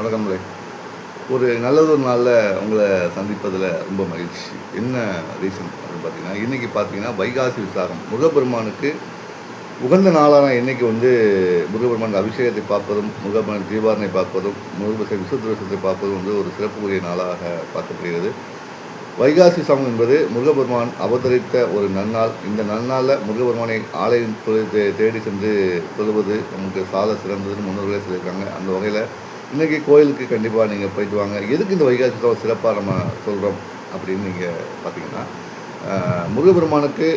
வணக்கம்களே. ஒரு நல்லதொரு நாளில் உங்களை சந்திப்பதில் ரொம்ப மகிழ்ச்சி. என்ன ரீசன் அப்படின்னு பார்த்தீங்கன்னா, இன்றைக்கி பார்த்தீங்கன்னா வைகாசி விசாகம் முருகப்பெருமானுக்கு உகந்த நாளான இன்றைக்கி முருகப்பெருமான் அபிஷேகத்தை பார்ப்பதும், முருகப்பெருமான் தீபாரணை பார்ப்பதும், முருகபெருமான் விசுத்தத்தை பார்ப்பதும் ஒரு சிறப்புக்குரிய நாளாக பார்க்கப்படுகிறது. வைகாசி விசாகம் என்பது முருகப்பெருமான் அவதரித்த ஒரு நன்னாள். இந்த நன்னாளில் முருகப்பெருமானை ஆலயம் தேடி சென்று தொழுவது நமக்கு சால சிறந்ததுன்னு முன்னோர்களே சொல்லியிருக்காங்க. அந்த வகையில் இன்றைக்கி கோயிலுக்கு கண்டிப்பாக நீங்கள் போயிட்டு வாங்க. எதுக்கு இந்த வைகாசி விசாகம் சிறப்பாக நம்ம சொல்கிறோம் அப்படின்னு நீங்கள் பார்த்தீங்கன்னா, முருகப்பெருமானுக்கு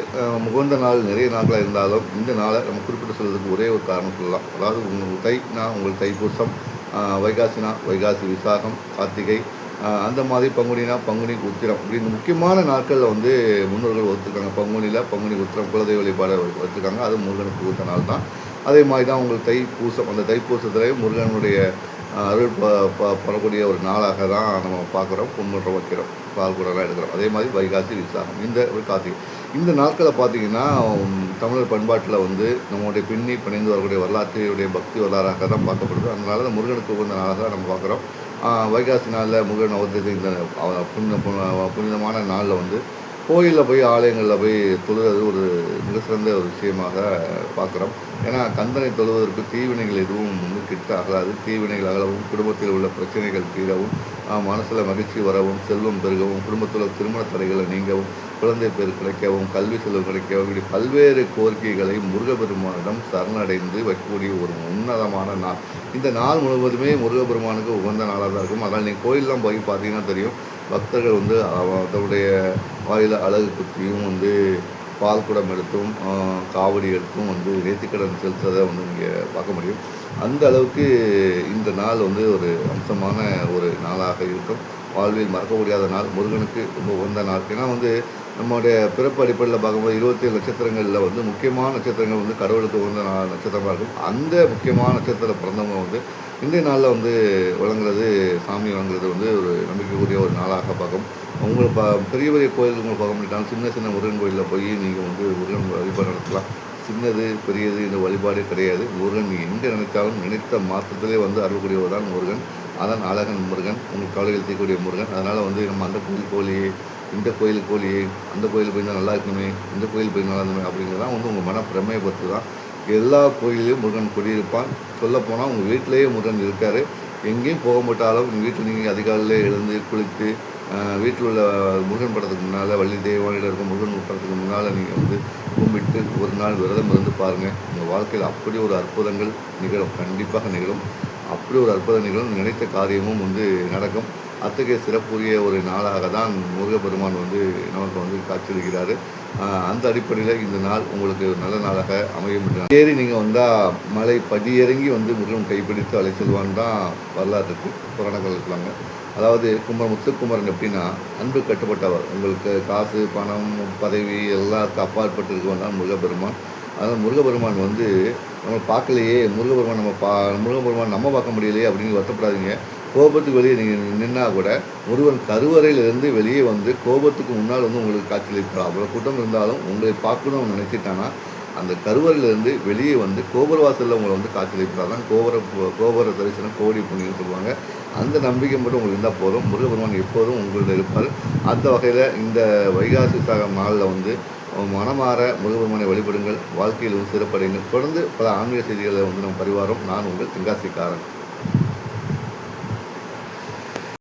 முகந்த நாள் நிறைய நாட்களாக இருந்தாலும் இந்த நாளை நம்ம குறிப்பிட்டு சொல்வதற்கு ஒரே ஒரு காரணம் சொல்லலாம். அதாவது உங்கள் தைனா உங்கள் தைப்பூசம், வைகாசினா வைகாசி விசாகம், கார்த்திகை, அந்த மாதிரி பங்குனினா பங்குனி உத்திரம் இப்படி முக்கியமான நாட்களில் முன்னோர்கள் ஒத்துருக்காங்க. பங்குனி உத்திரம் குலதெய்வ வழிபாடு வச்சுருக்காங்க. அது முருகனுக்கு உகந்த நாள் தான். அதே மாதிரி தான் உங்களுக்கு தைப்பூசம், அந்த தைப்பூசத்துலேயும் முருகனுடைய அருள் பெறக்கூடிய ஒரு நாளாக தான் நம்ம பார்க்குறோம். பொன்முற்றம் வைக்கிறோம், பால் கூடலாம் எடுக்கிறோம். அதே மாதிரி வைகாசி விசாகம், இந்த ஒரு கார்த்திகை, இந்த நாட்களை பார்த்திங்கன்னா தமிழர் பண்பாட்டில் நம்மளுடைய பின்னி பிணைந்து வரக்கூடிய வரலாற்றையுடைய பக்தி வரலாறாக தான் பார்க்கப்படுது. அதனால தான் முருகனுக்கு உகந்த நாளாக தான் நம்ம பார்க்குறோம். வைகாசி நாளில் முருகன் அவதரித்த இந்த புனிதமான நாளில் கோயிலில் போய் ஆலயங்களில் போய் தொழுவது ஒரு மிக சிறந்த ஒரு விஷயமாக பார்க்குறோம். ஏன்னா கந்தனை தொழுவதற்கு தீவினைகள் எதுவும் கிட்ட அகலாது. தீவினைகள் அகலவும், குடும்பத்தில் உள்ள பிரச்சனைகள் தீரவும், மனசில் மகிழ்ச்சி வரவும், செல்வம் பெருகவும், குடும்பத்தில் திருமண தடைகளை நீங்கவும், குழந்தை பேர் கிடைக்கவும், கல்வி செல்வம் கிடைக்கவும், இப்படி பல்வேறு கோரிக்கைகளை முருகப்பெருமானிடம் சரணடைந்து வைக்கக்கூடிய ஒரு உன்னதமான நாள். இந்த நாள் முழுவதுமே முருகப்பெருமானுக்கு உகந்த நாளாக தான் இருக்கும். அதனால் நீங்கள் கோயிலெலாம் போய் பார்த்தீங்கன்னா தெரியும், பக்தர்கள் தன்னுடைய வாயில் அழகு குத்தியும் பால் குடம் எடுத்தும் காவடி எடுத்தும் நேர்த்திக்கடன் செலுத்துறதை நீங்கள் பார்க்க முடியும். அந்த அளவுக்கு இந்த நாள் ஒரு அம்சமான ஒரு நாளாக இருக்கும். வாழ்வில் மறக்க முடியாத நாள், முருகனுக்கு ரொம்ப உகந்த நாள். ஏன்னா நம்மளுடைய பிறப்பு அடிப்படையில் பார்க்கும்போது 27 நட்சத்திரங்களில் முக்கியமான நட்சத்திரங்கள் கடவுளுக்கு உகந்த நட்சத்திரமாக இருக்கும். அந்த முக்கியமான நட்சத்திரத்தில் பிறந்தவங்க இன்றைய நாளில் வழங்குறது, சாமி வழங்குறது ஒரு நம்பிக்கைக்குரிய ஒரு நாளாக பார்க்கும். உங்களுக்கு பெரிய பெரிய கோயிலுக்கு உங்களுக்கு பார்க்க முடியாது. சின்ன சின்ன முருகன் கோயிலில் போய் நீங்கள் முருகன் வழிபாடு நடத்தலாம். சின்னது பெரியது இந்த வழிபாடு கிடையாது. முருகன் நீங்கள் எங்கே நினைத்தாலும் நினைத்த மாற்றத்திலே அருள்கூடியவர் தான் முருகன். அதான் அழகன் முருகன், உங்கள் கவலைகள் தீர்க்கக்கூடிய முருகன். அதனால் நம்ம அந்த கோயிலுக்கு போலியே, இந்த கோயிலுக்கு போலியே, அந்த கோயிலுக்கு போயிருந்தால் நல்லா இருக்கணுமே, இந்த கோயிலுக்கு போய் நல்லா இருந்துமே அப்படிங்கிறதான் உங்கள் மன பிரமையை பொறுத்து தான். எல்லா கோயிலையும் முருகன் குடியிருப்பான். சொல்லப்போனால் உங்கள் வீட்டிலேயே முருகன் இருக்கார். எங்கேயும் போக மாட்டாலும் உங்கள் வீட்டில் நீங்கள் அதிகாலையிலே எழுந்து குளித்து வீட்டில் உள்ள முருகன் படத்துக்கு முன்னால், வள்ளி தெய்வானியில் இருக்கும் முருகன் படத்துக்கு முன்னால் நீங்கள் கும்பிட்டு ஒரு நாள் விரதம் இருந்து பாருங்கள். உங்கள் வாழ்க்கையில் அப்படி ஒரு அற்புதங்கள் நிகழும், கண்டிப்பாக நிகழும். அப்படி ஒரு அற்புதம் நிகழும், நினைத்த காரியமும் நடக்கும். அத்தகைய சிறப்புரிய ஒரு நாளாக தான் முருகப்பெருமான் நமக்கு காட்சியளிக்கிறார். அந்த அடிப்படையில் இந்த நாள் உங்களுக்கு நல்ல நாளாக அமையும். ஏறி நீங்கள் வந்தால் மலை படியிறங்கி முருகன் கைப்பிடித்து அலை செல்வான் தான் வரலாற்றுக்கு புராணங்கள் இருக்காங்க. அதாவது முத்துக்குமரன் எப்படின்னா அன்பு கட்டுப்பட்டவர். உங்களுக்கு காசு, பணம், பதவி எல்லாத்துக்கும் அப்பாற்பட்டு இருக்கவன் தான் முருகப்பெருமான். அதனால் முருகப்பெருமான் நம்ம பார்க்கலையே, முருகப்பெருமான் நம்ம பார்க்க முடியலையே அப்படின்னு வருத்தப்படாதீங்க. கோபத்துக்கு வெளியே நீங்கள் நின்னால் கூட முருகன் கருவறையிலிருந்து வெளியே கோபத்துக்கு முன்னால் உங்களுக்கு காட்சியளிப்பார். அவ்வளோ கூட்டம் இருந்தாலும் உங்களை பார்க்கணும்னு நினச்சிட்டானா அந்த கருவறையிலேருந்து வெளியே கோபுரவாசலில் உங்களை காட்சியளிப்பார். தான் கோபுர தரிசனம் கோடி புண்ணியம் சொல்லுவாங்க. அந்த நம்பிக்கை மட்டும் உங்களுக்கு இருந்தால் போதும். முருகப்பெருமான் எப்போதும் உங்கள்கிட்ட இருப்பார். அந்த வகையில் இந்த வைகாசி விசாகம் நாளில் மனமாற முருகப்பெருமானை வழிபடுங்கள். வாழ்க்கையில் சிறப்படைங்கள். தொடர்ந்து பல ஆன்மீக செய்திகளை நம்ம பரிவாரம். நான் உங்கள் தென்காசிக்காரன்.